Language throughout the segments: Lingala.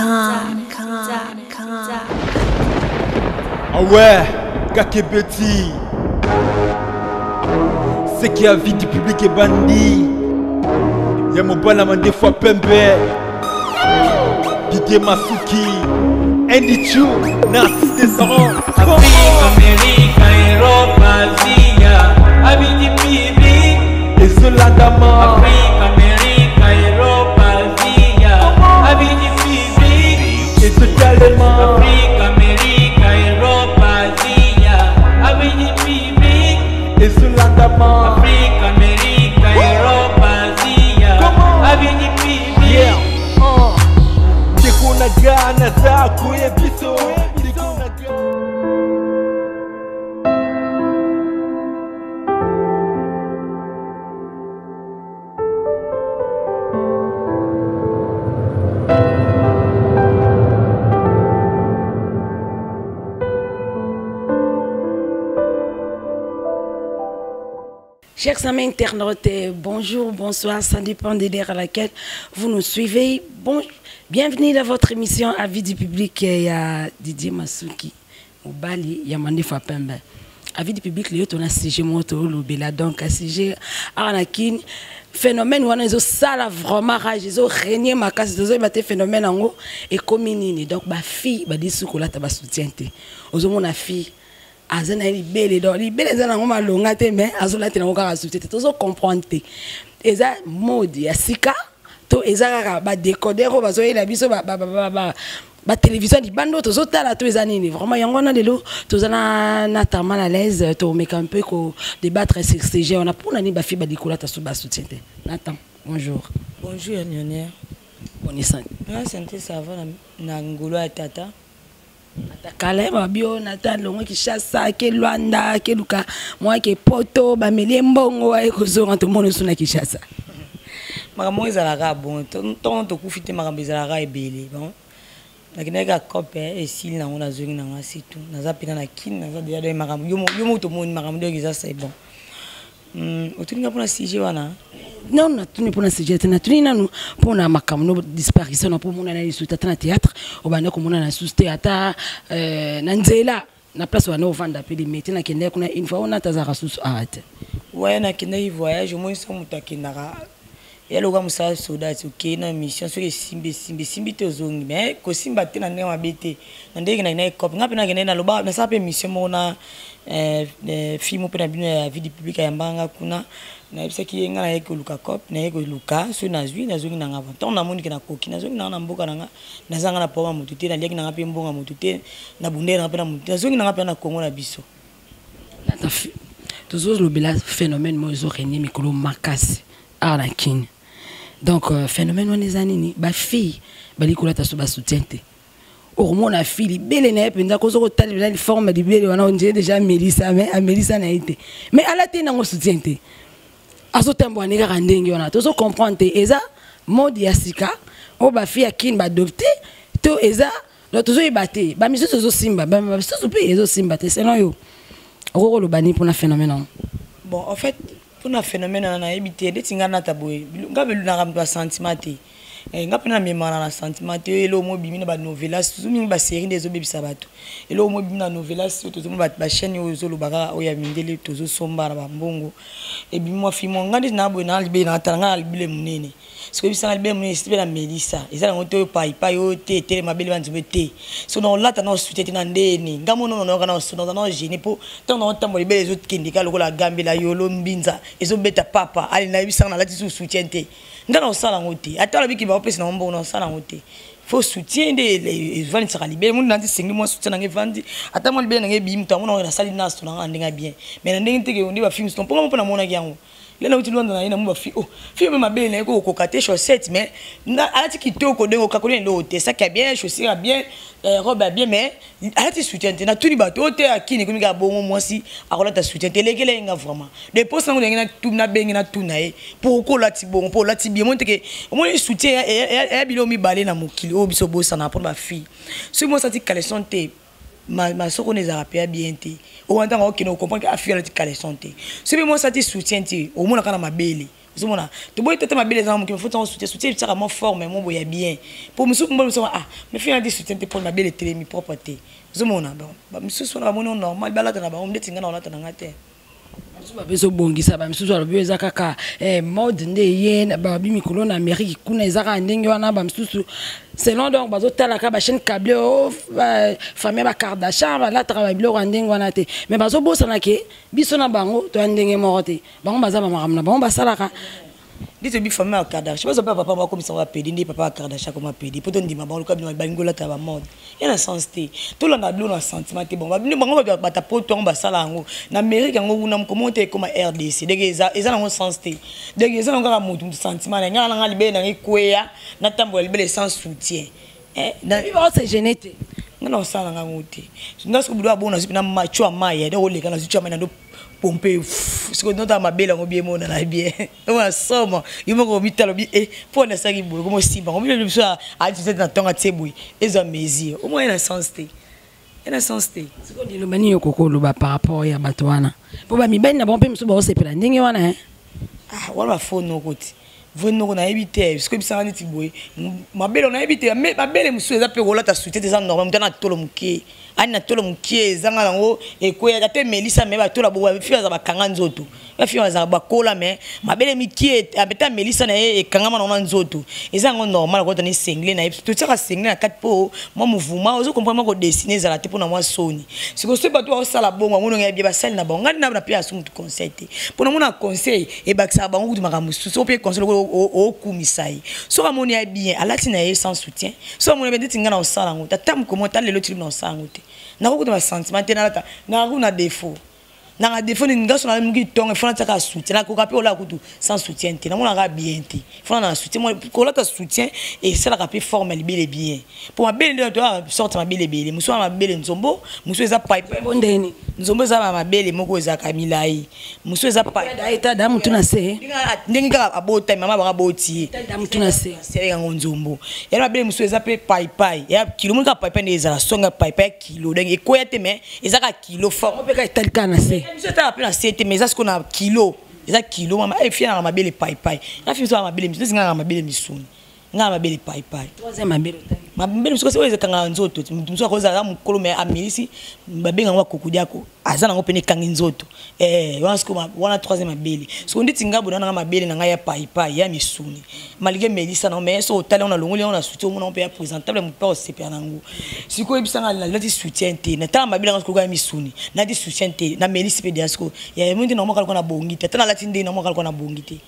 Ah ouais, Kakebeti. C'est qui a vie du public et bandit. Y'a mon balaman des fois Pembe. Didier Masuki. Andy Chou, Narcisse Descendant. Afrique, Amérique, Europe, Asie, avis du public. Et Zolandama. Afrique, Amérique, Europe, Asie, avis du public. Et totalement. Afrique, Amérique, Europe, Asie, avis du public. Et Zolandama. Afrique, Amérique, Europe, Asie, avis du public. Yeah. Dekunaga na zaku ebiso. Chers amis internautes, bonjour, bonsoir, ça dépend de l'heure à laquelle vous nous suivez. Bienvenue dans votre émission Avis du public. Il y a Didier Masuki, au Bali, il y a Mandefa Pembe. Avis du public, il y a un sujet moto, l'obéla, donc un sujet arnaquin. Phénomène où on a ça vraiment rage, ils ont régné ma casse, ils ont battu phénomène en haut et communini. Donc ma fille, bah dit soukola taba soutien. Aux hommes la fille. Azana libele do libele zana ngoma longa te mais azola te ngoma soutien te tozo comprendre te eza mode ya sika to eza ba décoder ko bazo ela biso ba télévision di bando tozo tala to eza nini vraiment yango na lelo tozana na ta mal à l'aise to make un peu ko débattre sur ce sujet on a pour nani ba fi ba dikola ta so ba soutien te Nathan bonjour. Bonjour Nyonye. Bonne santé. Na santé ça va na ngolo ya tata. Atakale babio Nathan longo ki chassa ke Luanda ke luka moi ke poto ba melie mbongo ay ko zo to mono suna ki chassa makambo ezalaka bon ton to kufite makambo ezalaka ebele bon nakinaka copain esili na ngona zongi na ngasi tout naza pena na kin naza déjà de makambo yo to moni makambo de kiza c'est bon otuninga pona sujet wana non natuni pona sujet natuni nanu pona makambo disparition na pomona na lisuta na théâtre obanda ko mona na sous théâtre na nzela na place wana ovanda pe limite na kende kuna une fois on a tazara sous arrête ouais na kende voyage au moins so mutakendaka yalo ka musa soda tsuke na mission so ke simbi te ozongi mais ko simba te na ndema bete na ndenge na cop ngapi na kende na loba na sape mission mona film pe na bino ya vie du public ya mbanga kuna na ibisa ki nga na yeko luka cop na yeko luka so na zwi na zongi na ngava ton na moni ke na koki na zongi na mboka na na zanga na poma mutu te na leki na ngapi mbonga mutu te na bundera ngapi na mutu na zongi na ngapi na Kongo na biso na tafi toujours le bela phénomène mo zo renier mikolo makasi arnaquin. Donc phénomène on ezani ni ba fille bali kola ta so ba soutien te hormone fille belle na penda ko zo ko tali na forme de belle on dirait déjà Melissa mais Melissa na été mais à la te na ngo soutien te aso tembo ni ka ndenge on a to so comprendre te eza mode ya sika o ba fille akin ba adopter to eza do to zo ibate ba miso to zo simba ba so pe ezo simba te selon yo oko lo bani pour na phénomène. Bon en fait pour un phénomène on a évité de tinga na taboy ngabe na ramdo sentiment te ngape na mémoire na sentiment te elo mo bimi na ba novelas zumi ba série des obebisa bato elo mo bimi na novelas to zo ba chaîne yo zo lo baka o ya mindele to zo somba na ba mbongo e bimi mo fi mo ngandi na bo na libe na tanga libile munene ce que bisa libe munene c'est la Melissa ezala ngoto pa yo te tele mabele banzube te so na lata na soutien na ndeni ngamo no no kana so na gêner po tant na tambo libele les autres kindika lokola gambela yo lo mbinza ezo beta papa ali na bisa na lati soutien te ngana osala ngote atala biki ba opesa na mbongo na osala ngote faut soutien de vandi saka libele mun nanti singi mo soutien na ngevandi ata mo libele na ngebi mtu amona na sali na sona ndenga bien mais na ndenge teke ndi ba film ston ponga mo na mona yango lena uti lwanda na ina mo ba fi oh film mabele na ko kokate chaussette mais na alati kitoko dengo kakole ndo te ça qui bien chaussure bien robe bien mais alati soutien te na tuni bato te akini ko mika bongo mwasi akola ta soutien te lekele nga vraiment de poste ngo ngena tu na bengi na tu na e pour ko lati bongo pour lati bien monte ke mo soutien e bilo mi balé na mokili o biso bossa na pour ba fille si mo sati caleçon te ma soko ne zarapia bien te o wanda ngo kino comprendre que afia la caleçon te si mo sati soutien te o mona kana mabele ozomona to boy tata mabele za moki faut soutien ça vraiment fort mais mon boya bien pour musu mbo so ah mais fi andi soutien te pour mabele telemi propreté ozomona ba musu so na mono normal balata na ba on detinga na olata na ngate ba beso bongisa ba musu so ba eza kaka mode nde ye ba bi mikolo na Amérique kuna ezaka ndenge wana ba musu selon donc bazo tala ka ba chaîne câble o famille ba Kardashian ba la travail biloko ndenge wana te mais bazo bosana ke biso na bango to ndenge moko te bango baza ba makamna bango basalaka Dite bi famille à Kardashian. Je sais pas papa moi comme ça va pédir, ni papa à Kardashian comme pédir. Pour te dire maman le cas de bangola ta mode. Il y a un sens té. Tout le monde a bleu un sentiment té bon. Bango va ta poto on va sala ngo. Na Amérique ngo na commenter comme RDC. Degeza eza na sens té. Degeza nga mutu sentiment na nga libe na kwea na tambo libe sans soutien. Na vivre c'est génétique. Non sala nga ngote. Ndasko budwa bona zipi na macho amaya. Do le kana zicho amaya ndo pomper ce que notre mabele ngo bien mona na bien on somme il m'a mis talo bi et pour na saki boulot comme si bon on so a dit na tonga tsebui ezo mezi au moins na sens té na sens té ce qu'on dit le mani yokoko lo ba par rapport ya batwana po ba mi ben na bon pe mso ba sepela ndenge wana ah wala fo no koti veno na éviter parce que bisa ngani tiboy mabele na éviter mais mabele mso eza pe rola ta soutien des normal mutana tolo muke ani na tolo muke zanga lango ekoya ate melisa me ba tola bo fia za bakanga nzoto ba fia za bakola me mabele mikie abeta melisa na e kangama na nzoto ezanga normal ko tani single na to tsaka single na 4 po mo mouvement ozo comprendre ko dessiner za la te pona moi soni siko se ba to o sala bongo ngono ngai ba sali na bongo ngani na pia asu mutu conseil te pona mona conseil e bakisa bango kutu makamusu so pe conseil au kumisai so amoni ya bien alati na ye sans soutien so amoni be tinga na osala ngo tatam comment ta lelo tribunal osala ngo te na ko ma sentiment te na na défaut na défaut ni ngaso na mungi tonga fona taka soutien na ko kape ola kutu sans soutien te na mona ga bien te fona na soutien mo ko la ta soutien et c'est la kape forme libé bien pour ma belle to sorte ma belle muso ma belle nzombo muso eza pipe bondeni nzombo eza ma belle moko eza kamilai muso eza pipe da eta da mutu na se ndenge ka abota mama ba boti da mutu na se c'est nga nzombo ya ma belle muso eza pe pipe ya kilo mo ka pipe ne eza songa pipe kilo donc e koya te mais eza ka kilo fort pe ka etalika na se je t'ai appelé à 7 mais est-ce qu'on a kilo eza kilo mama e fia na mabele pai na fia so mabele misu singa mabele misuni nga mabele pai troisième mabele misu ko se kanga nzoto misu ko za mukolo me amilisi babenga ngwa kokudiako azana ngo pene kanga nzoto wana sko wana troisième mabele so nditi ngabo na mabele na nga ya pai ya misuni malige melisa na mais so tala on a longoli on a soutien on peut présentable mu pas CP nango siko ebisanga na lati soutien te na tala mabele nga sko ga misuni na di soutien te na melisi pe diasko ya mundi na mo kala na bongi te tala lati ndi na mo kala na bongi te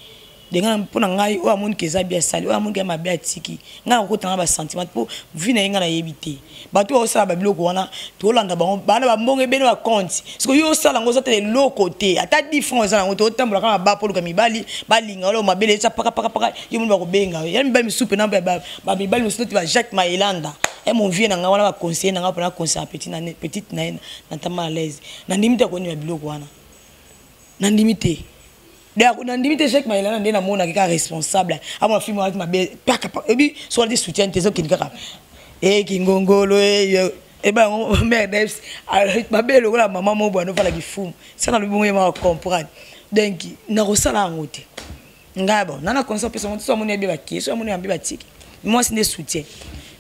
denga mpona ngai o amoni keza bia sali o amoni ma bia tiki nga ko tanga ba sentiment po vina nga na yebite bato o sala ba biloko wana to landa bango bana ba mbonge beno ba compte siko yo sala ngo zote le côté ata 10 francs za ngo to tambola kama ba polo ka mibali balinga lo mabele tsa paka yo mba ko benga ya mibali misupe na ba mibali musuti ba Jacques Maelanda et mon vieux na nga wana ba conseiller na nga pona conseiller petite na tama à l'aise na ndimite ko ni ba biloko wana na ndimite na ndimite Jacques Maelana ndena mona kika responsable ama film wa mabe paka ebi so des soutien tezo kinika kingongolo ba merde mabe lo la maman mo bwana fala kifumu sana lo bongo ma comprendre donc na rosala ngote ngabo nana conseil person so moni abi ba ki so moni abi ba tiki moi c'est des soutien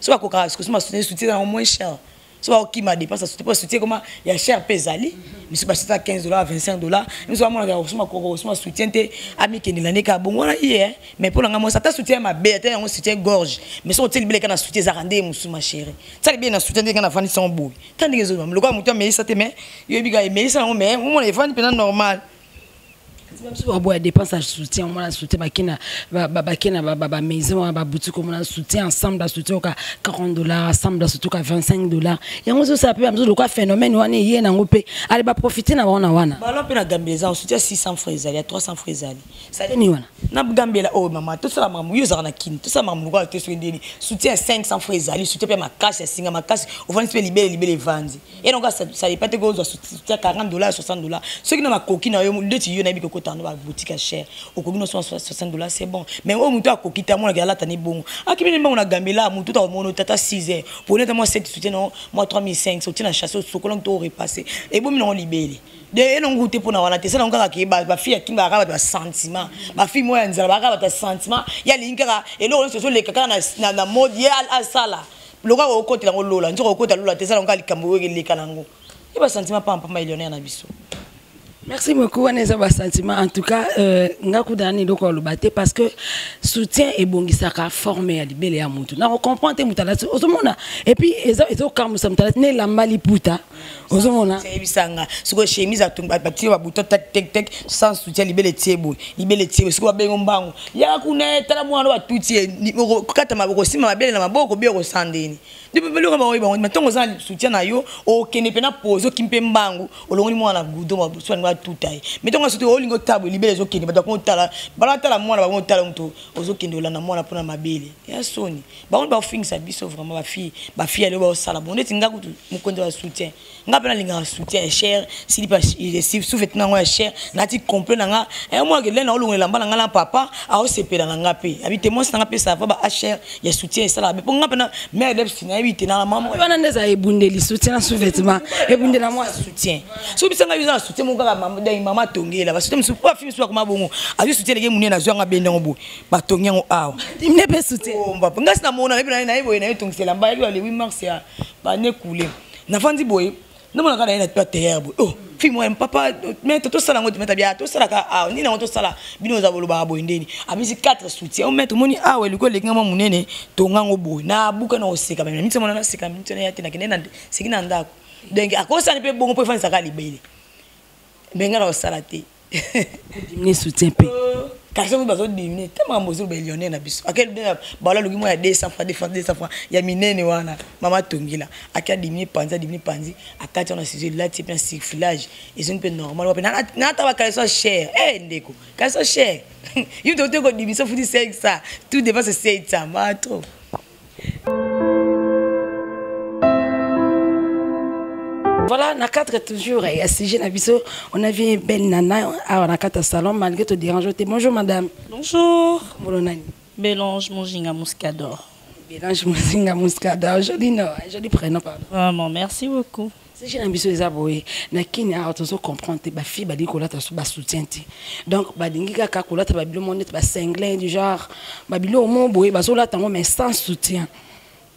so ko ka so ma soutien na moins cher so qui m'a dépensé soutien comment il y a cher pesali mais c'est pas ça $15 $25 mais so amona ka soutien te ami ke ndilane ka bongo na hier mais pour nga moi ça ta soutien ma bête on soutien gorge mais so tel bileka na soutien za rande musu ma chérie ça bien na soutien te kana fani son boy tant que zo le quoi mutu mais ça te mais yo biga mais ça mais moi les fani pena normal même si on dépense à soutien on a soutien bakina ba maison ba boutique on a soutien ensemble soutien au $40 ensemble soutien à $25 et on ça peut même le quoi phénomène on est hier na ngopé allez ba profiter na wana ba lo pe na gambeza on soutien 600 francs il y a 300 francs ça ni wana na gambela oh maman tout ça maman yo za na kin tout ça maman ko te so ndeni soutien 500 francs soutien pe ma cash singa ma cash on va se libérer vendre et donc ça pas te go soutien $40 $60 ceux qui na ma coquine yo ndeti yo na bi ko tendre ba boutique cher au combien 60 $, c'est bon mais au muto akokita mona gala tani bon akibini mba na gambela muto ta mono tata 6 heures pour net moi 7 soutien non moi 3500 soutien na chasse sokola to repasser et bon non libéré de non goûter pour na wana te ça non kaka ki ba fille ki ba ba sentiment ba fille moi nzala ba ba sentiment ya linkaka et lo so le kaka na mode ya al sala loka ko côté la lola nzo ko côté lola te ça non kaka likambo le kanango et ba sentiment pas millionnaire na biso. Merci beaucoup, Anessa Bassantiment. En tout cas, Ngakudani Loko Lubate, parce que soutien et bon, ça a formé à libérer à Moutou. On comprend que Moutala, et puis, ils ont comme ça, né la Maliputa. C'est évident. Ce que chemise à tout, bâti au bouton, tek, sans soutien, libérer les tiebou, libérer les tiebou, ce qu'on a bien en Yakune, Talamoua, tout y Katama, aussi, ma belle, ma beaucoup bien au Sandini. Depuis le moment où maintenant on a soutien à yo, au Kenepena pose, au Kimpembangu, au long du mois à Goudon, soit tout taille. Mettons à ce au lingot table, libérer les okini, mais donc on tala, balata la moine, on talent aux okini, la moine pour ma belle. Et à Sony. Bah on va finir sa biso vraiment ma fille elle est au salon. On est tinga kutu, mon compte de soutien. N'a pas la soutien cher, si pas si sous-vêtement cher, n'a-t-il complet n'a et moi que l'un au long de la balle papa, a aussi payé dans la paix. Habitez-moi, ça n'a pas ça va cher, il y a soutien et ça là. Mais pour n'a mère d'Epstein. Dans la maman, on a bundeli soutien sous-vêtements et bundela moi soutien. Si vous avez un soutien, mon gars, maman tongue là, parce que je ne pas film soit comme bon. A juste soutien les gens na zo ngabe ndongo ba tongue ngo awa. Il ne peut soutien. Oh, bah, ngasi na mona na ibo na tongue c'est là, ba le 8 mars ya ba ne couler. Na fandi boy, na mona kana na pas terre boy. Oh, fille moi papa, mais tout ça là ngo mettre bien, tout ça là ah, ni na tout ça là, bino za bolo ba boy ndeni. Abisi 4 soutien, on mettre moni awa le ko le ngama munene tonga ngo boy. Na buka na oseka ba. Mimi mona na seka mimi tena yati na kinena sekina ndako. Donc akosa ni pe bongo po fanya saka libele. Benga na osalate. Diminuer soutien pe. Car ça vous besoin de diminuer tellement mozo millionnaire na biso. Akel bala lugi mo ya 200 francs ya minene wana mama tongila akia diminuer panzi akati on a sujet là type un sifflage et c'est un peu normal na ta ba caleçon cher ndeko caleçon cher you don't go diminuer ça faut dire ça tout dépasse 700 ma trop. Voilà, na quatre toujours et sujet na biso, on a vu une belle nana à na quatre salon malgré te déranger. Bonjour madame. Bonjour. Molonani. Bélange Monginga Muscador. Bélange Monginga Muscador. Joli nom, joli prénom pardon. Vraiment, merci beaucoup. C'est j'ai na biso ezaboé na kini a to comprendre ba fille ba dikola ta ba soutien ti. Donc ba dingi ka kola ta ba bilo monete ba cinglin du genre ba bilo mo boé ba so la tango mais sans soutien.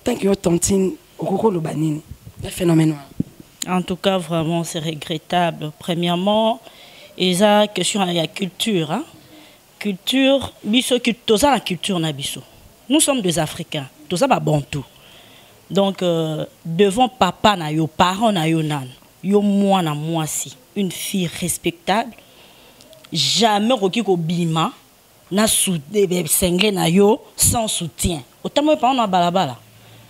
Tant que yo tontine okoko lo banini. Le phénomène. En tout cas, vraiment, c'est regrettable. Premièrement, il y a une question de la culture. Hein? Culture, tous la culture na biso. Nous sommes des Africains, tous ça bon tout. Donc, devant papa na yo, parents na yo nan, yo moi na moi si, une fille respectable, jamais roki ko bima na soutien cinglé na yo sans soutien. Autant moi parents na balabala.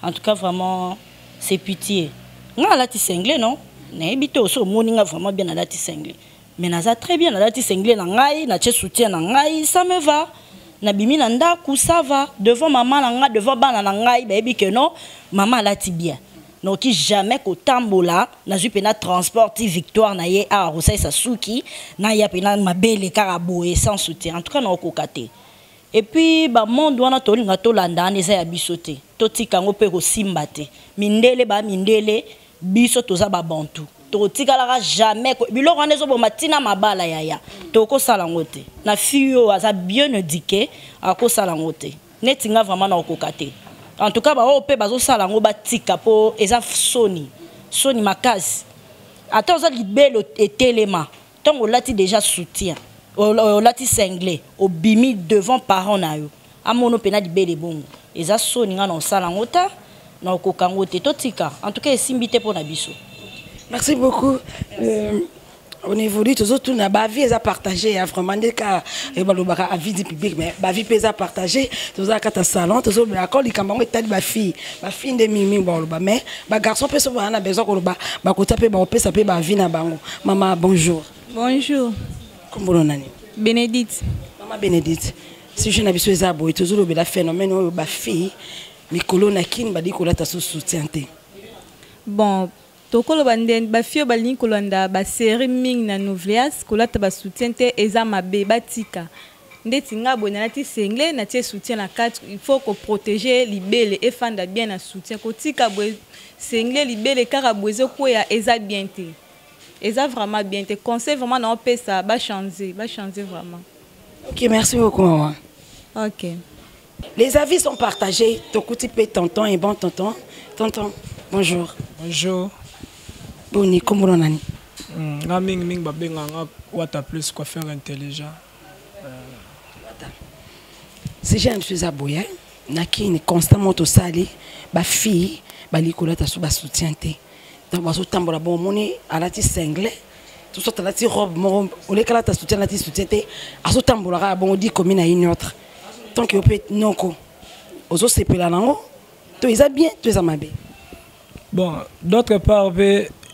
En tout cas, vraiment, c'est pitié. Nga lati cinglé non na ebité aussi moninga vraiment bien na lati cinglé mais naza très bien na lati cinglé na ngai na tche soutien na ngai ça me va na bimi na ndaku ça va devant maman na nga devant bana na ngai ba ebi que non maman lati bien donc jamais ko tambola na zu pena transport victoire na ye a Rosaï Sasuki na ya pena mabele karaboé sans soutien en tout cas na okokate. Et puis ba monde wana tolinga to landa neza ya bisote totika ngo pe ko simba te mindele ba mindele biso toza ba bantu totika la jamais biloko wana zo matina mabala yaya toko sala ngote na fille aza bien éduqué ako sala ngote netinga vraiment na okokate en tout cas ba o pe bazo sala ngo batika po eza soni makasi ata oza libelo etelema tongo lati déjà soutien o lati cinglé o bimi devant parents na yo amono pena libele bongo eza soni nga na sala ngota na okokangote totika en tout cas esimbité pour na biso. Merci beaucoup. On évolue tous autour na ba vie à partager vraiment des cas et balobaka à vie du public mais ba vie pesa partager tous à kata salon tous au accord likambango etali ba fille de mimi baloba mais ba garçon peut se voir na besoin ko ba kota pe ba pesa pe ba vie na bango. Maman bonjour. Bonjour. Comment nani? Bénédicte. Maman Bénédicte. Si je n'habite pas à boire, toujours le phénomène où ma fille, mes colons na kin, badi kola ta soutien. Bon, tokolo banden ba fio ba link kolanda ba série ming na Novlias kolata ba soutien te eza mabe batika ndeti nga bona ti sengle na ti soutien na 4 il faut ko protéger libele et fanda bien na soutien ko tika bo sengle libele kara bozo ko ya eza bien te eza vraiment bien te conseil vraiment na on ça ba changer vraiment. OK, merci beaucoup maman. OK. Les avis sont partagés. Tokouti pe tonton et bon tonton. Tonton, bonjour. Bonjour. Boni, comment on a dit? Ming babenga wata plus coiffeur intelligent. Si j'ai un fils à boyer, naki ni constamment au sali, ba fille, ba likola ta sou ba soutien te. Donc ba sou tambola bon moni ala ti single, tout ça la ti robe mon au les kala ta soutien la ti soutien te, a sou tambola bon dit comme na une autre. Tant que peut non ko. Ozo sepela nango, to isa bien, to isa mabe. Bon, d'autre part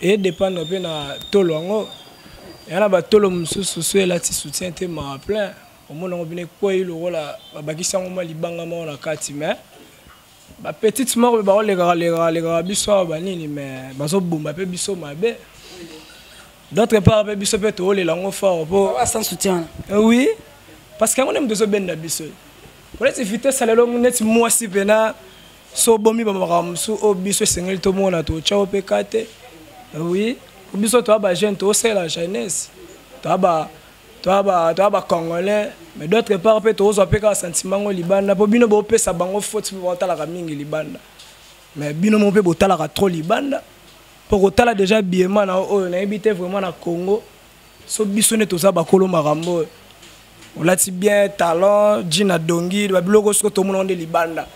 et dépendre peu na tolongo. Et là ba tolo mususu la ti soutien te ma plein. Au moins on vient quoi il rola ba kisa ngoma libanga mo na kati mais ba petite mort ba les gars biso ba nini mais bazo bomba pe biso mabe. D'autre part pe biso pe to le lango fort pour sans soutien. Oui, parce qu'on aime de ben na biso. On est éviter ça le long net moi si pena so bomi ba ramsu o biso sengel to mona to chao pe kate. Oui, biso to ba jeune to c'est la jeunesse. To ba congolais mais d'autre part peut to zo pe ka sentiment ngo libanda po bino bo pe sa bango faute po tala ka mingi libanda. Mais bino mo pe bo tala ka trop libanda. Pour tala déjà bien na o na habité vraiment na Congo. So biso ne to za ba kolo marambo. On l'a dit bien talent, Gina Dongi, ba biloko sko to monde libanda.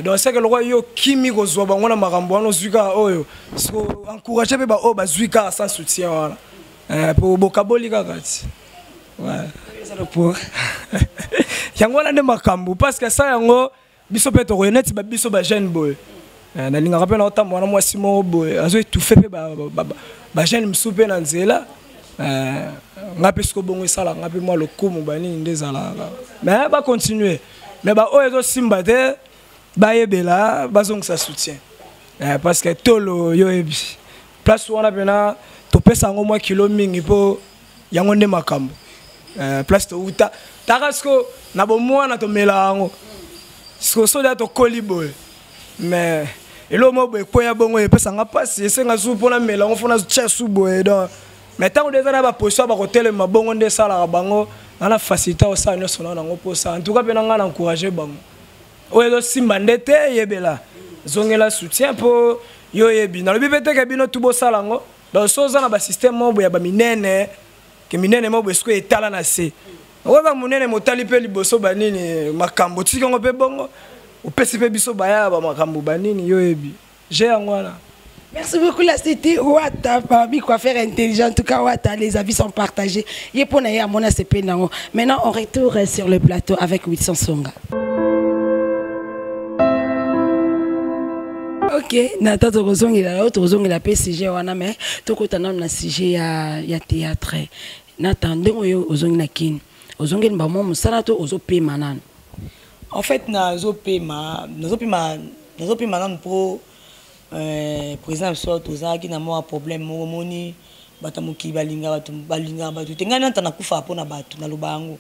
Donc c'est que le roi yo kimi ko zo bango na marambo no zuka oyo. So encourager pe ba o ba zuka sans soutien voilà. Pour bokaboli kakati. Ouais. C'est le pour. Yango na makambo parce que ça yango biso pe to renet ba biso ba jeune boy. Na linga rappel na otambo na mwasi mo boy. Azo étouffé pe ba jeune msupe na nzela. Ngape sko bongo sala ngape moi le kumu bani ndezala. Mais ba continuer. Mais ba o ezo simba te ba yebela bazong sa soutien. Parce que tolo yo ebi. Place wana pena to pesa ngo moi kilo mingi po yango nde makambo. Place to uta takasko na bomwana to melango. Sko so da to kolibo. Mais elo mo boy koya bongo e pesa nga pasi esenga su pona melango fona tchesu boy donc mais tant que déjà na ba position ba hôtel ma bongo nde sala bango na la facilité au sa no sona ngo posa en tout cas pena nga encourager bango oyo simba ndete yebela zongela soutien po yo yebi na lobi pete ke bino tubo sala ngo donc soza na ba système mo ya ba minene ke minene mo besko etala na se o ba munene motali pe liboso banini makambo tika ngo pe bongo o pesi pe biso baya ba makambo banini yo yebi j'ai ngwana. Merci beaucoup, la cité Ouata, parmi coiffeur intelligent. En tout cas, Ouata, les avis sont partagés. Maintenant, on retourne sur le plateau avec Wilson Songa. Ok, Nathan Torozong il a la PCG, mais tout le sujet ya théâtre. Nathan, Ozong Nakin, Ozong Bamon, Musalato, Ozope Manan. En fait, Nazope Manan pour. Président soit tozaki na mo problème mo moni batamuki balinga batu tengana ntana kufa pona batu na lubango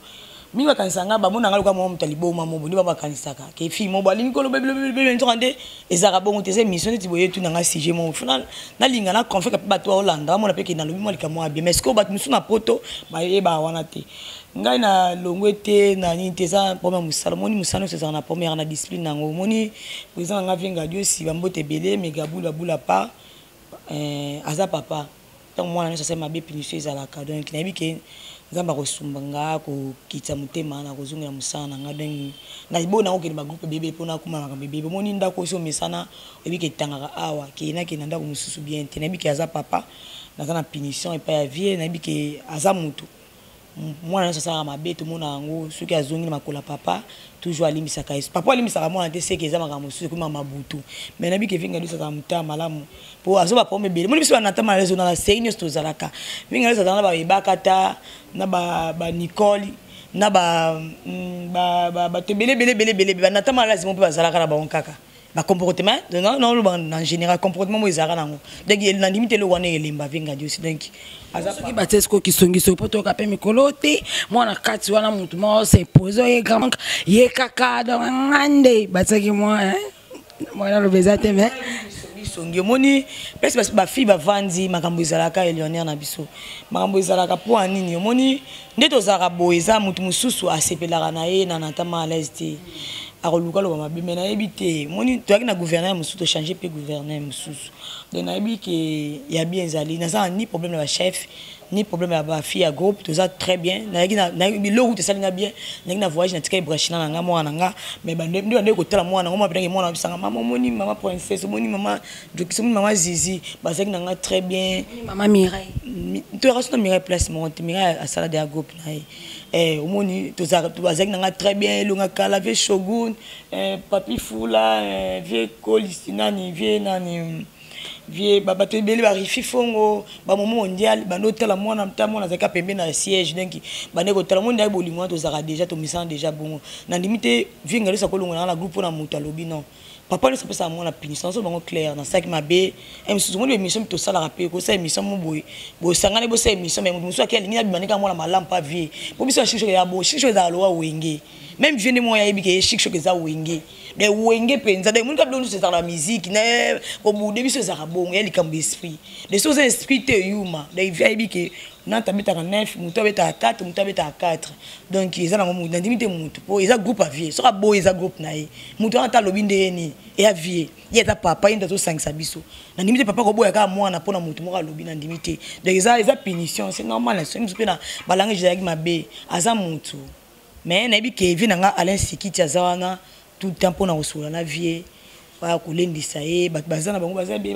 mi bakanisanga ba mona ngaluka mo mtalibo mamo boni baba kanisaka ke fi mo balingi ko bebe ntande ezaka bongo tese mission ti boye tu na sujet mo final na linga na conflit ka batu Hollande mo na peke na lobi mo lika mo bien mais ce que batu musuna poto ba yeba wana te ngai na longwete na ninteza première musala moni musano c'est na première na discipline nango moni président nga venga Dieu si bambote belé mega bula pas aza papa tant moi na ça ma be punition ezalaka donc na biki nzamba ko sumbanga ko kitsa mutema na ko zungela musana nga donc na bona ko ke ba groupe bébé pona kuma na bébé moni ndako so mesana ebiki tangaka awa ke na ndako mususu bien te na biki aza papa na na punition et pas ya vie na biki aza mutu moi na ça ma bête mon ango ceux qui a zongi makola papa toujours alimisaka papa alimisaka moi te seke za maka musu kuma mabutu mais nabi ke vinga lisa za muta malamu po azoba pombe bele moni biso na tama rezo na senior to zalaka vinga lisa na ba ibakata na ba Nicole na ba te bele na tama lazima pe bazalaka na ba onkaka comportement non en général comportement moi ezara nango donc il na limite le wana elemba venga dio aussi donc soki batesko kisongiso po to kape mikolo te mwana kati wana mutu mo se pozo ye kaka do ngande bataki moi mwana lo bezate mais songi moni pesi ba fille ba vandi makambo ezalaka Eleonore na biso makambo ezalaka po anini moni ndeto zaka boeza mutu mususu asepelaka na ye na natama à l'aise te akoluka lo mabe mais na yebite moni toaki na gouverneur mususu to changer pe gouverneur mususu donc na yebi ke ya bien ezali na ça ni problème na ba chef ni problème à ba fille à groupe tout ça très bien na le route ça linga bien na voyage na tika brachina na nga mwana nga mais ba ndio ko tala mwana ngoma peut-être mwana bisanga maman moni maman princesse moni maman donc maman zizi ba ça nga très bien maman Mireille tu raison Mireille place mon Mireille à salade à groupe na omoni to za to bazaki nga très bien longa kala ve shogun papi fula vie colisina ni vie nani vie baba to beli ba rifi fongo ba moment mondial ba no tala mwana mtamo na zaka pembe na siège donc ba ne ko tala monde ya bolingo to zaka déjà to misant déjà bon na limite vie ngalisa ko longa na groupe na mutu alobi non papa ne sapé ça mona punissance so bango clair na sac mabe emisuzu mo émission to sala rapé ko sa émission mo boy bo sangane bo sa émission mais musu akeli ni bimanika mona malampa vie bo biso chicho ya bo chicho za lowa wenge même vienne mo ya ebike chicho za wenge de wenge penza de munika blondu c'est dans la musique ne ko bu de biso za bon ya likambo esprit les choses esprit te yuma de via ebike na tabeta 9 muto beta 4 muto beta 4 donc ils ont mu na limite mutu po ils a groupe à vie so ka bo ils a groupe na ye muto ata lobinde ni et à vie il y a papa inda to 5 sabiso na limite papa ko boya ka mwana pona mutu mo ka lobi na limite donc ils a punition c'est normal so mutu pena balangue jaki mabe aza mutu mais na bi ke vi nanga Alain Sikiti azawana tout temps pona osola na vie ba kolendisa ye bazana bango baza be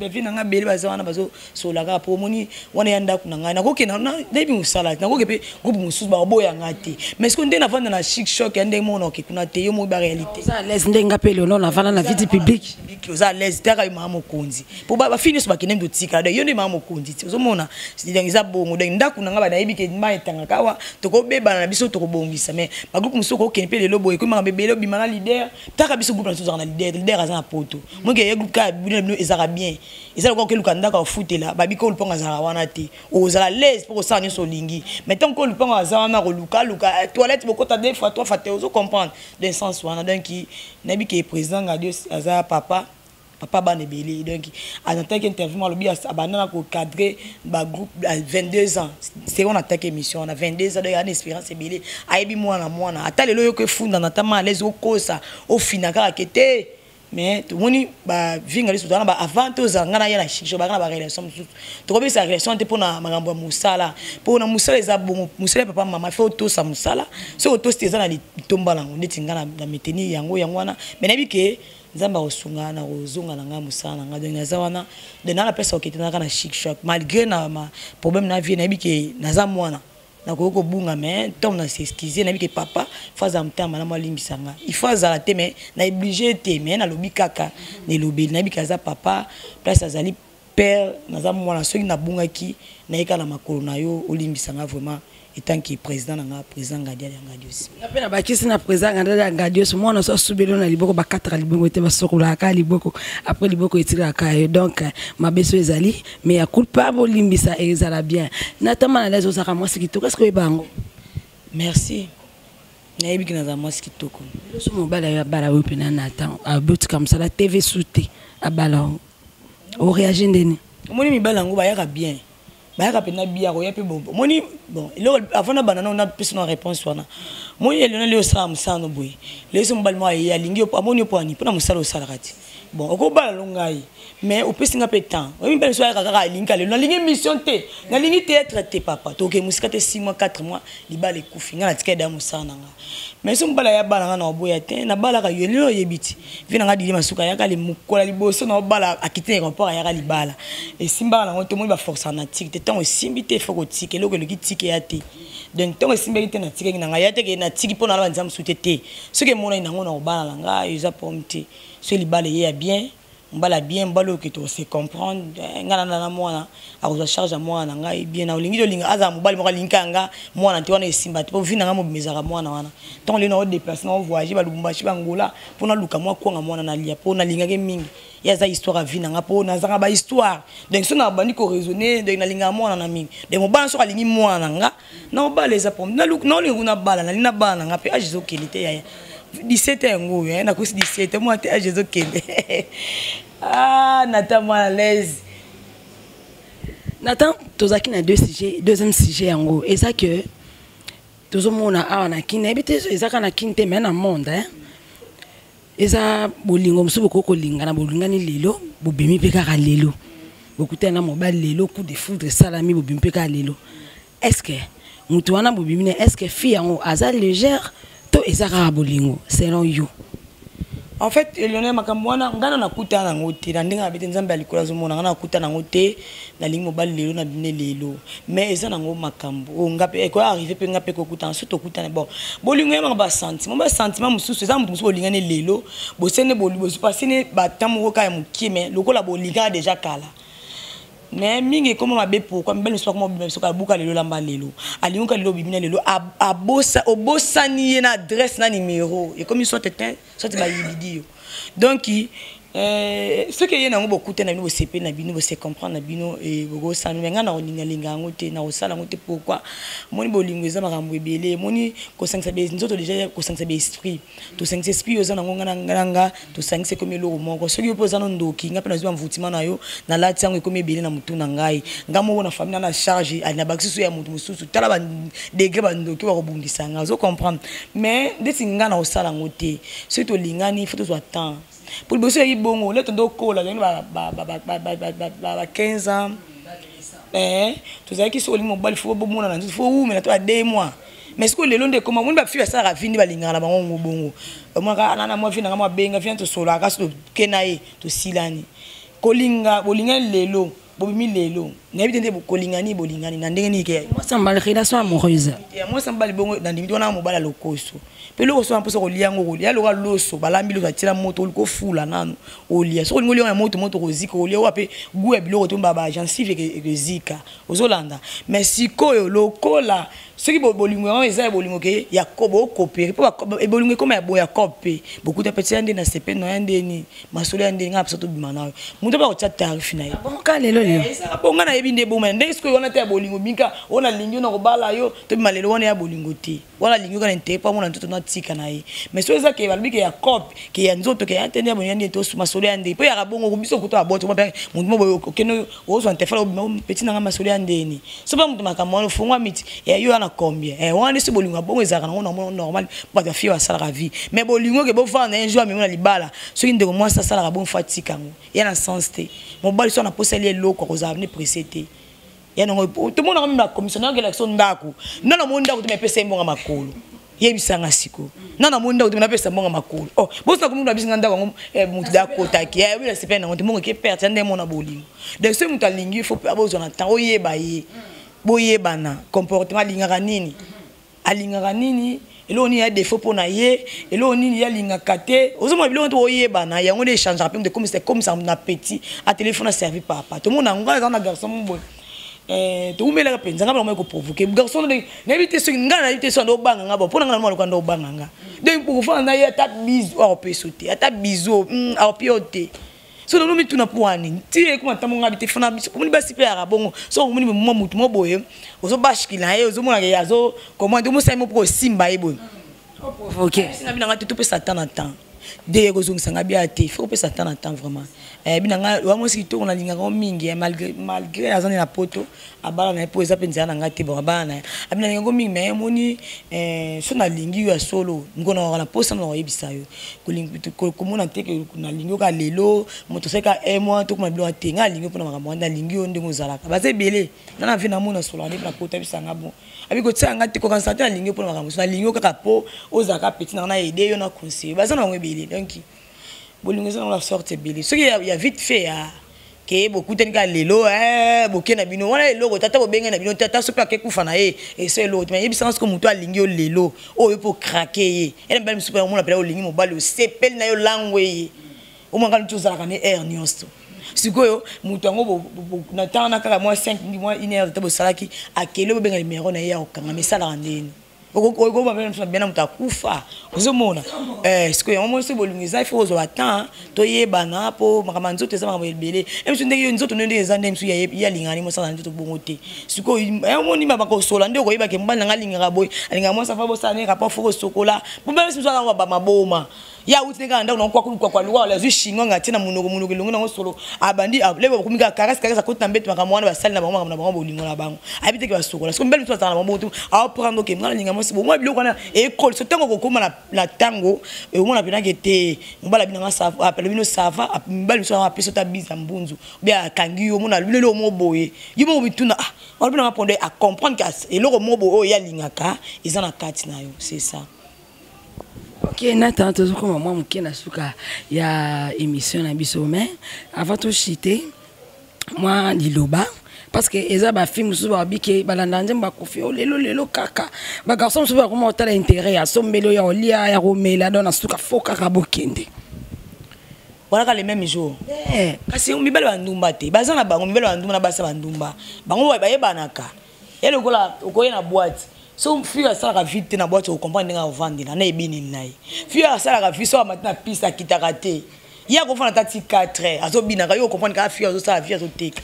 vi nanga bele bazana bazo solaka po moni wana yanda kunanga na koke na debi musala na koke pe groupe mususu ba boya ngati mais ce qu'on ndena vanda na chic shock ende mona ke kuna te yo mo ba réalité ça laisse ndenga pe le non na vanda na vie publique za laisse tera imamo konzi po ba fini so ba kene ndo tika de yo ne mamo konzi zo mona c'est za bongo de ndaku nanga ba na yebike ma etanga kawa to ko beba na biso to ko bongisa mais ba groupe mususu ko kene pe le lobo ko ma bebelo bimana leader taka biso groupe na so na leader à poto moi que groupe ka ezara bien ezala ko ke lukanda ka futela babi ko luponga zara wana te ozala l'aise pour ça ni solingi mais tant que luponga zara na luka toilette boko ta deux fois trois fois te ozo comprendre dans sens wana donc nabi ke président ngadio azara papa bane belé donc en tant qu'interview moi lobi abandona ko cadrer ba groupe à 22 ans c'est on attaque émission on a 22 ans de une expérience belé ayebi mwana ata lelo yo ke funda na tama les okosa au finaka kete mais tout moni ba vingali sudana ba avant to zanga ya na chicho ba na ba relation to ko bisa relation te pona magambo musala pona musala eza bon musala papa mama fait auto sa musala so auto steza na litomba lango ndeti ngana na meteni yango wana mais nabi ke nzamba osunga na ozunga na nga musala nga donc naza wana de na la pesa okete na kana chic shock malgré na ma problème na vie nabi ke naza mwana na ko bunga mais tom na s'excuser na bi ke papa faza mtamba na malimbisanga il faut azala te mais na obligé te mais na lobi kaka ne lobi na bi kaza papa place azali père naza mwana soki na bunga ki na yeka na makolo na yo olimbisanga vraiment étant que président nga président Ngadia Ngadios apena bakisi na président Ngadia Ngadios mwana so subelo na liboko ba 4 liboko te ba sokola ka liboko après liboko etira ka donc mabeso ezali mais ya culpable limbisa ezala bien natama na lezo saka mwasi kitoko est-ce que bango merci na yebi kina za mwasi kitoko so mobala ya bala wepe na natan a but comme ça la TV souté a bala o réagir ndeni moni mi bala ngo ba yaka bien bayaka pena bia ko yape bon moni bon avant na banana on a plus une réponse wana moni elona le osala musano boy leso mbali mo ya lingi amoni opani pona musalo osala kati bon oko bala longai mais au plus nga pétant oui ben so kaka lingi le na lingi mission te na lingi théâtre te papa to ke musika te 6 mois 4 mois li bala ekufi nga na tika da musana nga mais so mbala ya bala nga na boya te na bala ka yelo yebiti vina nga dili masuka ya ka le mukola liboso na bala akite rapport ya ka li bala et simba na to mo ba force na tique tant simbi te faut tique eloko le tique ya te donc tant simbi te na tique na nga ya te ke na tique pona na banza msute te ce que mona ina ngona obala nga yuza pomte so li bala ya bien mbala bien mbalo que tu sais comprendre ngana na mwana a charge à mwana ngai bien na olingi linga aza mobali mo linkanga mwana te wana esimba te po vina nga mo bizaka mwana wana tant le na déplacement voyager ba Lubumbashi bangola pona luka mwa kwanga mwana na lia pona linga ke mingi ya za histoire vina nga pona za ba histoire donc so na bandi ko raisonner donc na linga mwana na mingi de mo bana so alingi mwana nga na obala za pom na luka na linga na bala na lina bana nga pe ajizo kelite ya 17 ans ngoyo na kusi 17 moi te ajizo kende ah Nathan moi à l'aise Nathan tozaki na deuxième sujet yango et ça que tozomona awa na kine ebite ezaka na kinte mais na monde hein eza bolingo musubu koko lingana bolingani lelo bobimi pe kaka lelo bokutana mobali lelo coup de foudre salami bobimi pe kaka lelo est-ce que mutu wana bobimi est-ce que fille yango aza légère to ezaka bolingo selon you? En fait, Lionel Makamwana, ngana na kuta na ngote, na ndinga abete nzambe alikula zomona ngana kuta na ngote, na lingi mobali lelo na bine lelo. Mais eza na ngo makambo, o ngape eko arrivé pe ngape ko kuta, surtout kuta na bon. Bolingo ya ba sentiment mususu eza mutu mususu bolingane lelo, bo sene boli bo pasine ba tamu ka ya mukime, lokola bolinga déjà kala. Mais mingi comme mabe pourquoi mbele so comme mbele so ka buka lelo lamba lelo aliunka lelo bibina lelo abosa obosani na adresse na numéro et comme ils sont éteints soit ba yibidio donc ce que yena ngo bokuta na bino CP na bino se comprendre na bino et bogo sanu nga na olinga linga ngote na osala ngote pourquoi moni bolingo eza makambo ebele moni ko sangisa be nzoto déjà ko sangisa be esprit to sangisa esprit oza na ngonga nganga to sangisa comme lo moko soki opoza no ndoki nga pe na zwa mvutima na yo na lati yango comme ebele na mutu na ngai ngamo na famille na charge ali na bakisu ya mutu mususu tala ba degré ba ndoki wa kobundisa nga zo comprendre mais ndeti nga na osala ngote soki to lingani faut to zo attendre pour bosser yi bongo le tondo kola ngani ba 15 ans tu sais qui sont les mobile faut bomona na faut ou mais na to a 2 mois mais ce que le long de comment on va faire ça ravini balinga na bango bongo moi na moi vina moi benga vient to sola ka so kenaye to silani kolinga bolinga lelo bobimi lelo na ebite bokolingani bolingani na ndenge ni ke moi ça mal relation amoureuse moi ça mbali bongo na ndimi tona mobala lokoso pe loko so amposa ko liango ko lia loka loso balambi lo atira moto ko fula nanu olia so ngoli ya moto ko zika olia wape gu ya biloko to baba agency ke zika ozolanda mais sikoyo lokola soki bolingo on eza bolingo ke yakobo coopérer po bolingo comme ya boya copé beaucoup de petits ande na CP no ande ni masolo ande nga pso to bimana muto ba ko tsa tarif na ye bon ka lelo lelo eza bonga na yebi nde boma nde sikoyo wana te ya bolingo minka ona lingi na ko bala yo to bimalelo wana ya bolingo te wana lingi kana nte pa mona ntoto na tika na ye mais so eza ke balbi ke ya cop ke ya nzoto ke ya tende bolingo ande to masolo ande po ya rabongo ko biso kuto aboto mo pe mutu mo okeno ozo antefala petit na masolo ande ni so ba mutu makamano fungwa miti ya yo na combien on est sur bolingo bon ezaka na normal pas de fille à sala vie mais bolingo ke bo fa na un jour mais on libala so inde ko moi ça sala bon fatigue ngo ya na sens te mon bali so na poseli loko ko za venir précéder ya no tout le monde na commissionnaire de l'élection ndako na mo ndako te me pesa mbonga makolo yebisanga siko na mo ndako te me pesa mbonga makolo oh bo sa ko mundu abisinga ndako ngo mutu da kota ki ya bila sepe na ngo te mo ke perte ndé mo na bolingo donc ce mutu alingi faut abozo na temps oyeba ye boyebana comportement alingaka nini elo ni ya défaut pona ye elo nini ya lingaka te ozoma bilo to oyebana yango de changer peu de comme ça na petit à téléphone a servi papa tout monde nga za na garçon mo to umela ka penza ngaba ko provoquer garçon de n'habite so nga na habite so ndo banga ngaba pona nga mo ko ndo banga nga donc pour faire na ya ta bisou au pe sauter ta bisou au piote so no mitu na poani ti ko matamu ngabite fona biso ko muni basi pe arabongo so ko muni mo mutu mo boye ozo bashikila ye ozo mona ke yazo commande mo sai mo pro simba ye boye OK sina bina ngati to pe satan na temps de ko zongisa ngabia te faut pe satan na temps vraiment bina nga wa mo sikito na linga ko mingi malgré azani na poto abala na po eza penza na ngati bo abana abina ngo mingi mais moni so na lingi ya solo ngona na posa na yebisa yo ko mona te ke na lingi ka lelo moto seka moi to ko mabilo atenga lingi pona makambo na lingi yo ndenge ozalaka baze bele na na vina mona solo na poto bisanga bo abi ko tsanga te ko kansata na lingi pona makambo na lingi kaka po ozaka petit na ide yo na conseil baza na ngwebele donc bolingo ça la sorte belle ce qui y a vite fait ya ke beaucoup tenga lelo bokena bino wana lelo tata bobenga na bino tata so pa ke kufa na ye et c'est l'autre mais yebisa ko muto alingi o lelo o yo po craquer ye ene bali super mo na pela o lingi mo bali o sepel na yo langwe au moins quand tu as la air nyonso sikoyo mutu yango natana kaka moi 5 mois 1 heure de salaki akele bo benga numéro na ya okanga mesala ndeni oko ba même bien mutu akufa ozomona sikoyo moi se bolungiza il faut ozo attend to yebana po makama nzoto eza makama elbele emsu ndenge nzoto ndenge eza ndenge msu ya lingani mo sala nzoto bongote sikoyo moni mabako sola ndeko yeba ke mbana ngalinga boy alinga mo safa bo sala ne rapport foko sokola po même si sala ba maboma ya utinga nda unakuwa kwa luwa la zishinga ngati na munoko longo na solo abandi lebo kumika karasa kota mbete makamwana basali na bango na bango bolingo na bango abite ke basokola so mbele mutwa na bango a prendre ke ngala linga mo sibo moi biloko na école so tango kokoma na tango e omona pena ke te mbala binanga sava apela bino sava mbala biso na peso ta biza mbunzu bia kangi yo mona lelo mo boye yibo bituna on bina répondre à comprendre que eloko mo boye ya lingaka ezana kati na yo c'est ça. Ok, Nathan, tu as comme moi, il y a une émission à Bissomé. Avant tout, chiter, moi, Liloba. Parce que les films sont habillés, balandandem bakofi, lelo kaka. Bagarçon sont vraiment t'as l'intérêt à sommelo ya olia ya romela dans asuka foka kabokende. Voilà les mêmes jours. Kasi on mibelo bandumba te. Bazana bango mibelo bandumba na basa bandumba. Bango ba yebanaka. Et le gola okoye na boîte. So fia sala vite na boîte au comprendre nga vendre na ebini nai fia sala vite so maintenant piste à kitakate ya ko fana tati 4 azo bina ka yo comprendre ka fia zo sala fia zo teka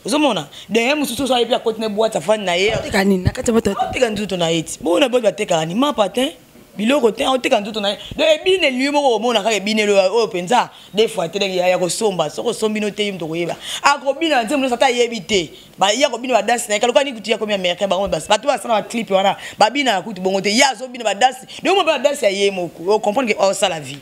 ozomona de yemu so so epia côté na boîte afana na ye teka nini nakati bato teka nzuto na eti bona boîte bateka ni ma patin biloko te oteka nzuto na de ebini lui moko mona ka ebini lo o penza des fois te ya ko somba so ko sombi no te yim to koyeba akobina nzemno sata yebite ba ya ko bina ba dance na kaloka ni kutia ko mi americain ba bas ba to asana ba clip wana ba bina kutu bongo te ya zo bina ba dance de mo ba dance ya yemo ko comprendre que ça la vie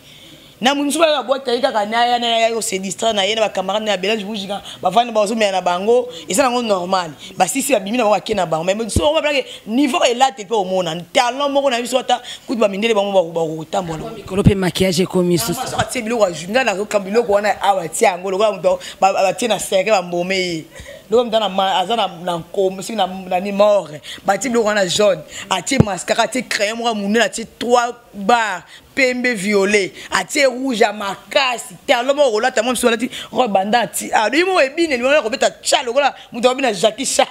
na munsu ba boîte ya kaka na ya yo se distraire na yena ba camarade na belage bujika ba vana ba zo mi na bango eza ngo normal ba sisi ba bimina ba kena bango mais so on va blague niveau est là te pe au monde talent moko na biso ata kutu ba mindele bango ba ko tambola mikolo pe maquillage comme ça ça tie biloko ajunda na ko kambiloko wana awa tie ngo lokwa muto ba tie na serre ba mbomé donc mtana azana na comme si na ni mort ba tie biloko wana jaune a tie mascara tie crème mo munene a tie 3 barres pembe violet a tie rouge à makasi talent mo rola ta mo so la ti robanda ti a dimo ebine ni ko beta chalo kola muto bina Jackie Chan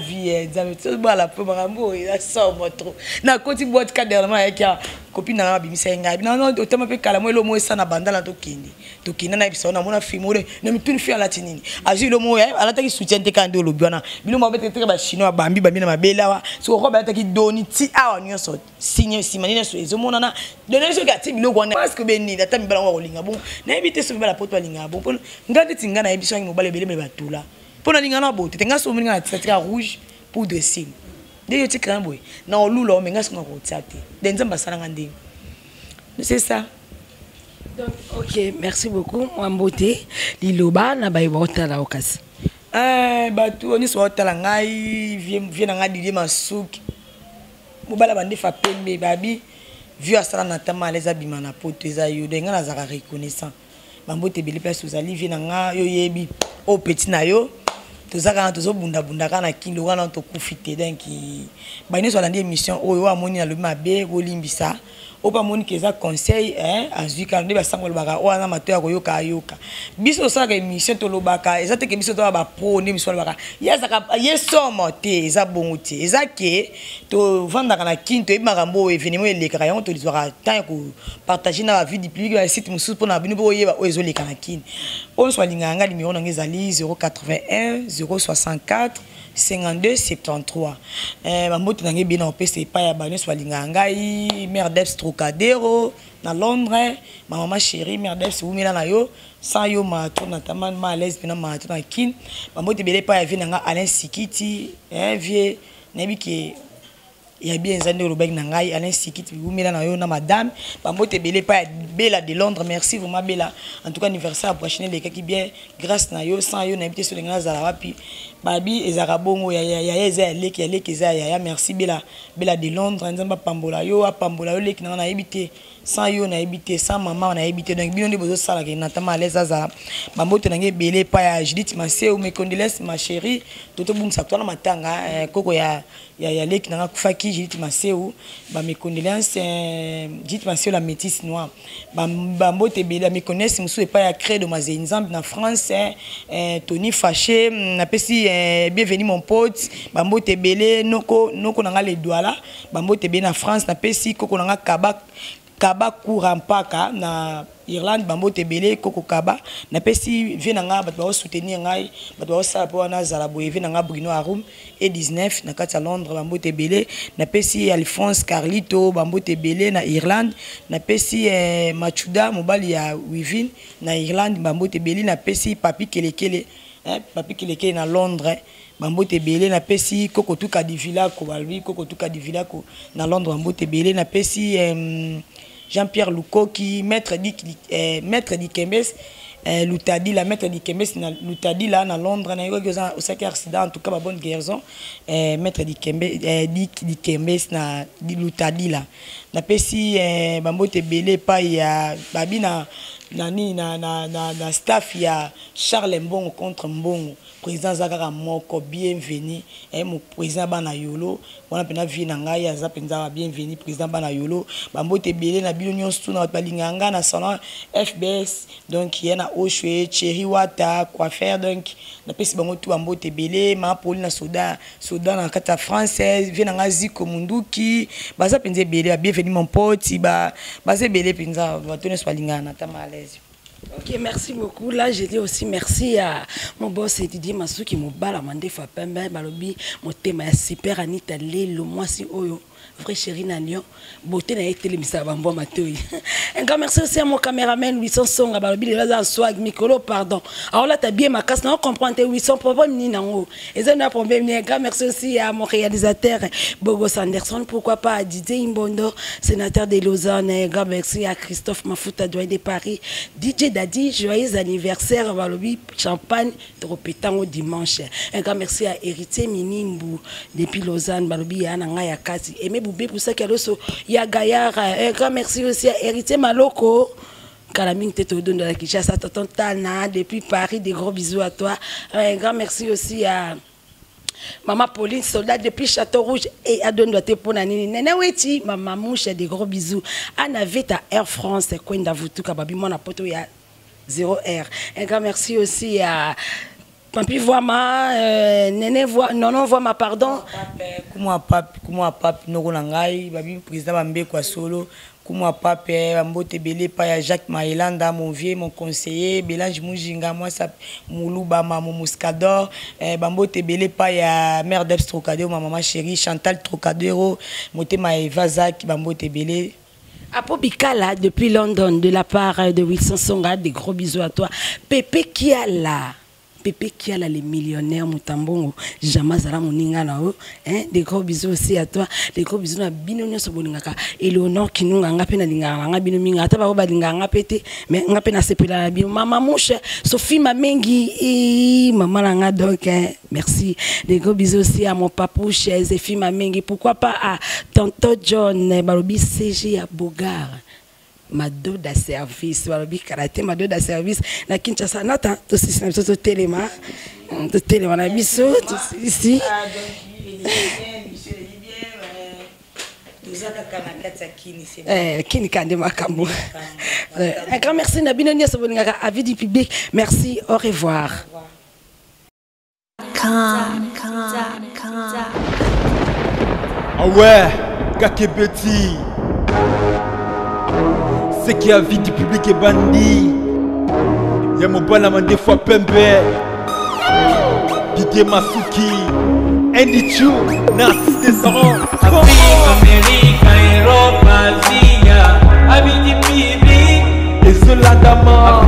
vie nzambe to bala po makambo ya somo trop na koti boîte cadrement avec ya copine na bimisa ngai na no otama pe kala mo elo mo esa na bandala to kindi na episode na mona film ore na mituni fi ala tinini azi lo mo ala ta ki soutien te kande lo biana bino mo bete te ba chinois bambi bamina mabela wa so ko ba ta ki doni ti awa nyonso signe simani na so ezo mona na donner so ka ti biloko wana parce que beni data mi bala ngo linga bon na ebite so bala poto linga bon ngande tinga na ebiso ngi mo bala bele me batula pona linga na bote tenga so minga na tatra rouge pour de sim de yo ti kramboy na olulo menga so ngako tsate de nzamba salanga ndinga c'est ça. Donc, ok, merci beaucoup. Mwambote, Liloba, na bayi baotala okasi. Batu, oni so otala ngai, vient na ngai masuki. Mobala bandi fa pembe babi, vieux asala na tama les abima na poto eza yo, de nga na zaka reconnaissant. Bambote beli place ozali vient na ngai yo yebi, o petit na yo. Tozaka tozo bunda kana kilo wana to kufite donc bani so landi émission oyo amoni na le mabe ko limbisa opa moni keza conseil azui ka ndeba sango lobaka o na mato ya koyoka yoka biso saka émission to lobaka eza te ke biso to ba pro ni biso lobaka yasaka yesomo te eza bongo te eza ke to vanda kana kinto e makambo événement eleka yango to lizwaka tant ko partager na vie du public ya site musu pour na bino bo yeba o ezoleka na kin on so linganga numéro na ngezali 081 064 52 73 mambote nange bina opese pa ya bane so linganga i mère d'Eps Trocadéro na Londres maman chérie mère d'Eps umela na yo sans yo ma tourna taman ma l'aise bina ma tourna kin mambote bele pa ya vina nga Alain Sikiti vie nebi ke ya bien zande le bag nangai Alain Sikiti umela na yo na madame mambote bele pa ya bela de Londres merci vraiment bela en tout cas anniversaire prochain les qui bien grâce na yo sans yo na habité sur les zala wapi babi ezaka bongo ya eza leki ya leki eza ya merci bela de Londres nzamba pambola yo leki na habité sans yo na habité sans maman on a habité donc bino de bozo sala ke natama à l'aise aza bambote nange belé pa ya Judith Maseo mes condoléances ma chérie toto bungisa toi na matanga koko ya leki nanga kufaki Judith Maseo ba mes condoléances Judith Maseo la métisse noire bambote belé mes connaissances musu pa ya créé de Mazenzambe na France Tony Fâché na pesi bienvenue mon pote bambote belé noko nanga les doigts là bambote belé na France na pesi koko nanga Kaba Kourampaka na Irlande bambote belé koko Kaba na pesi venanga ba soutenir ngai ba sa po na zalabo venanga Bruno Arum et 19 na kati Londres bambote belé na pesi Alphonse Carlito bambote belé na Irlande na pesi Machuda mobali ya Wivin na Irlande bambote belé na pesi Papi Kelekele Papi Kelekele na Londres bambote belé na pesi koko tuka di villa ko balbi koko tuka di villa ko na Londres bambote belé na pesi Jean-Pierre Lukoki maître di Kembes Lutadi la maître di Kembes na Lutadi là na Londres na yo au sac accident en tout cas ba bonne guérison maître di Kembes di Kembes na di Lutadi là na pesi bambote belé pa ya babi na staff ya Charles Mbongo contre Mbongo président Zakara moko bienvenue mon président bana yolo wana pena vie na ngai aza penza bienvenue président bana yolo bambote belé na bino nyonso na balinganga na salon FBS donc yana Oshwe Cherry Wata coiffeur donc na pesi bango tout bambote belé ma poli na soda na kata française vie na ngazi komunduki baza penza belé bienvenue mon pote baza belé penza batone so balingana ta malaise. Ok, merci beaucoup. Là, je dis aussi merci à mon boss Didier Massou qui m'a balamandé fa pembe balobi mon thème est super Anita le moi si oyo vrai chéri na Lyon beauté na télémisa bambo matoi. Un grand merci aussi à mon caméraman Wilson Songa balobi les là swag Mikolo pardon. Alors là tu as bien ma casse non comprendre Wilson problème ni nango. Et ça n'a problème. Un grand merci aussi à mon réalisateur Bogos Anderson pourquoi pas à Didier Imbondo sénateur de Lausanne. Un grand merci à Christophe Mafuta doyen de Paris DJ Daddy joyeux anniversaire balobi champagne trop pétant au dimanche. Un grand merci à Héritier Minimbu depuis Lausanne balobi ya na ngaya kasi aimé boubé pour ça qu'elle ya Gaillard. Un grand merci aussi à Héritier Maloko Kalamine Teto de la Kinshasa tonton Tana depuis Paris, des gros bisous à toi. Un grand merci aussi à Maman Pauline Soldat depuis Château Rouge et à Don Doité pour Nanini. Nene Weti, Maman Mouche, des gros bisous. Anna Veta Air France, Kwenda Vutu Kababi, mon apoto ya 0R. Un grand merci aussi à Papi Voima, Nene Voima, non Voima, pardon. Comment papi, Noro Nangai, Babi, président Bambé kwa solo. Comment papi, Bambote Belé, Paya Jacques Maïlanda, mon vieux, mon conseiller, Bélange Moujinga, moi, ça, Moulouba, mon Mouscador, Bambote Belé, Paya, mère d'Ebs Trocadéro, ma maman chérie, Chantal Trocadéro, Moté Maëva Zak, Bambote Belé. Apo Bikala, depuis London, de la part de Wilson Songa, des gros bisous à toi. Pépé Kiala. Pépé qui a les millionnaires Moutambongo, Jamazara Moninga, des gros bisous aussi à toi, des gros bisous à Binonio Soboningaka, et Léonore qui nous a appelé Ninga, Binominga, Tabaroba Dinga, pété, mais on a peine à se péter la Maman Mouche, Sophie Mamengi, et Maman Langa donc, merci. Des gros bisous aussi à mon papouche, Zéphie Mamengi, pourquoi pas à Tonton John, Barobi CG à Bogar. Mado da service walobi karaté mado da service na Kinshasa nata to système to téléma na biso ici kini kande makambo. Un grand merci na bino nyasa boningaka avis du public. Merci, au revoir. Ah ouais, Kakebeti. C'est qui a vie du public est bandit. Y'a mon balama des fois pembe. Didier Masuki. Andy Chou. Narcisse Descendant. Afrique, Amérique, Europe, Asie. Avis du public. Et Zola Dama.